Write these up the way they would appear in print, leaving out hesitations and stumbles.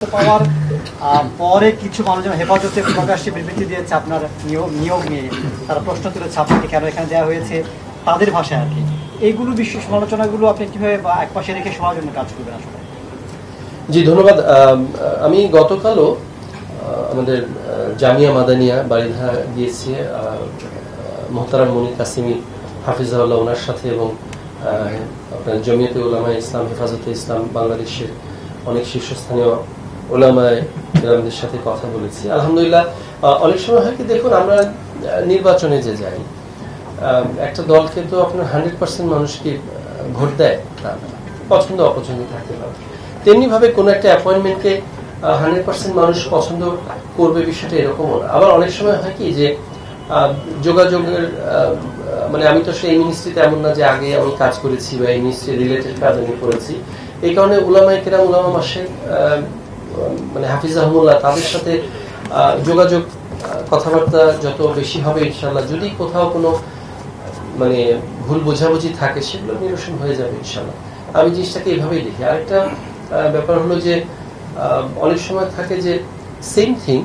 পাওয়ার পরে কিছু মানুষ যেমন হেফাজতে প্রকাশ্যে বিবৃতি দিয়েছে আপনার নিয়োগ নিয়ে, তারা প্রশ্ন তুলেছে আপনাকে কেন এখানে দেওয়া হয়েছে তাদের ভাষায় আর কি। এইগুলো বিশ্ব সমালোচনাগুলো আপনি কিভাবে একপাশে রেখে সবার জন্য কাজ করবেন আসলে? জি ধন্যবাদ। আমি গতকালও আমাদের জামিয়া মাদানিয়া বারিধারা গিয়েছি মোহতারাম মনির কাসিমি হাফিজাহুল্লাহ ওনার সাথে, এবং আপনার জমিয়তে উলামায়ে ইসলাম, হেফাজতে ইসলাম বাংলাদেশের অনেক শীর্ষস্থানীয় ওলামায়ে কেরামদের সাথে কথা বলেছি। আলহামদুলিল্লাহ অনেক সময় হয় কি, দেখুন আমরা নির্বাচনে যে যাই, একটা দলকে তো আপনার 100% মানুষকে ভোট দেয়, পছন্দ অপছন্দ থাকতে পারে। তেমনি ভাবে কোন একটা অ্যাপয়েন্টমেন্টকে 100% মানুষ পছন্দ করবে, বিষয়টা এরকমও না। আবার অনেক সময় হয় কি যে যোগাযোগের মানে আমি তো সেই মিনিস্ট্রিতে এমন না যে আগে আমি কাজ করেছি বা এই মিনিস্ট্রি রিলেটেড কাজ আমি করেছি, এই কারণে উলামায়ে কেরাম, উলামা মাসে মানে হাফিজাহুল্লাহ তাদের সাথে যোগাযোগ কথাবার্তা যত বেশি হবে ইনশাআল্লাহ, যদি কোথাও কোনো মানে ভুল বোঝাবুঝি থাকে সেগুলো নিরসন হয়ে যাবে ইনশাআল্লাহ। আমি জিনিসটাকে এইভাবেই দেখি। আরেকটা ব্যাপার হলো যে অনেক সময় থাকে যে সেম থিং,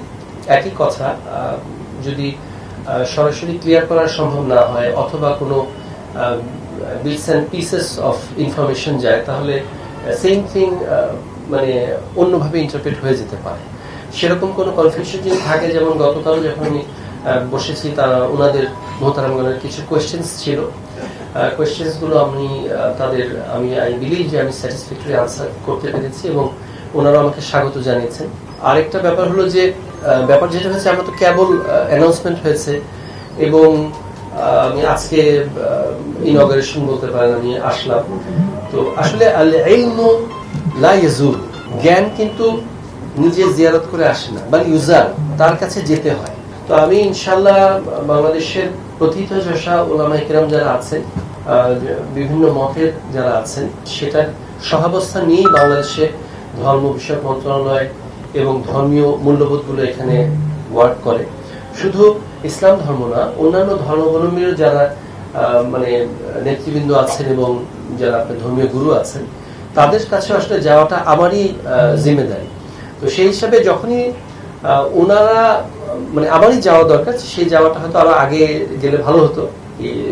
একই কথা যদি সরাসরি ক্লিয়ার করা সম্ভব না হয় অথবা কোনো bits and pieces of information যায়, তাহলে সেম থিং মানে অন্যভাবে ইন্টারপ্রেট হয়ে যেতে পারে। সেরকম কোনো কনফিউশন যদি থাকে, যেমন গতকাল যখন আমি বসেছি, তারা ওনাদের মোহতারামগণের কিছু কোয়েশ্চেন্স ছিল, কোয়েশ্চেন্স গুলো আমি আই বিলিভ যে আমি স্যাটিসফ্যাক্টরি আনসার করতে পেরেছি এবং ওনারা আমাকে স্বাগত জানিয়েছেন। আরেকটা ব্যাপার হলো যে ব্যাপার যেটা হয়েছে, আমরা তো কেবল অ্যানাউন্সমেন্ট হয়েছে এবং আমি আজকে ইনঅগারেশন বলতে পারেন আমি আসলাম। তো আসলে আল ইলমু লা ইয়াজুর, জ্ঞান কিন্তু নিজে জিয়ারত করে আসে না, বাল ইউজার, তার কাছে যেতে হয়। তো আমি ইনশাআল্লাহ বাংলাদেশের প্রথিতযশা ওলামায়ে কেরাম যারা আছেন, বিভিন্ন মতের যারা আছেন, সেটার সহাবস্থান নিয়েই বাংলাদেশে ধর্ম বিষয়ক মন্ত্রণালয় এবং ধর্মীয় মূল্যবোধগুলো এখানে ওয়ার্ক করে। শুধু ইসলাম ধর্ম না, অন্যান্য ধর্মাবলম্বীর যারা মানে নেতৃবৃন্দ আছেন এবং যারা আপনার ধর্মীয় গুরু আছেন, তাদের কাছে আসলে যাওয়াটা আমারই জিম্মেদারি। তো সেই হিসাবে যখনই ওনারা মানে আমারই যাওয়া দরকার, সেই যাওয়াটা হয়তো আরো আগে গেলে ভালো হতো,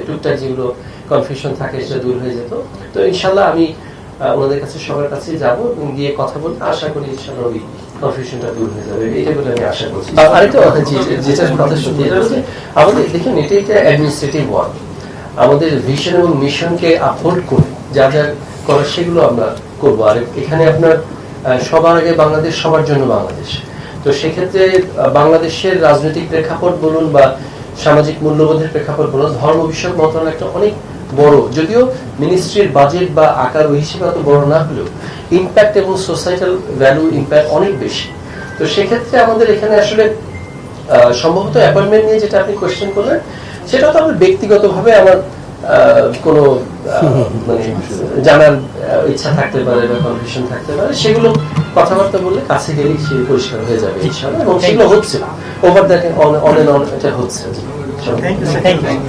টুকটাক যেগুলো কনফিউশন থাকে সেটা দূর হয়ে যেত। তো ইনশাল্লাহ আমি ওনাদের কাছে সবার কাছে যাব, গিয়ে কথা বলতে আশা করি ইনশাল্লাহ ওই কনফিউশনটা দূর হয়ে যাবে, এটা বলে আমি আশা করছি। আরেকটা যেটা কথা সত্যি, এটা হচ্ছে আমাদের দেখুন, এটা একটা অ্যাডমিনিস্ট্রেটিভ ওয়ার্ক। আমাদের ভিশন এবং মিশনকে আপহোল্ড করে যা যা করার সেগুলো আমরা করবো। আর এখানে আপনার সবার আগে বাংলাদেশ, সবার জন্য বাংলাদেশ। তো সেক্ষেত্রে বাংলাদেশের রাজনৈতিক প্রেক্ষাপট বলুন বা সামাজিক মূল্যবোধের প্রেক্ষাপট বলুন, ধর্ম বিষয়ক মন্ত্রণালয় একটা অনেক বড়, যদিও মিনিস্ট্রির বাজেট বা আকার ওই হিসেবে এত বড় না হলেও ইম্প্যাক্ট এবং সোসাইটাল ভ্যালু ইম্প্যাক্ট অনেক বেশি। তো সেক্ষেত্রে আমাদের এখানে আসলে সম্ভবত অ্যাপয়েন্টমেন্ট নিয়ে যেটা আপনি কোয়েশ্চেন করলেন, সেটা তো আমার ব্যক্তিগতভাবে আমার কোনো মানে জানার ইচ্ছা থাকতে পারে বা কনফিউশন থাকতে পারে, সেগুলো কথাবার্তা বললে কাছে গেলেই সে পরিষ্কার হয়ে যাবে ইনশাআল্লাহ। এবং সেগুলো হচ্ছে over that on and on, এটা হচ্ছে।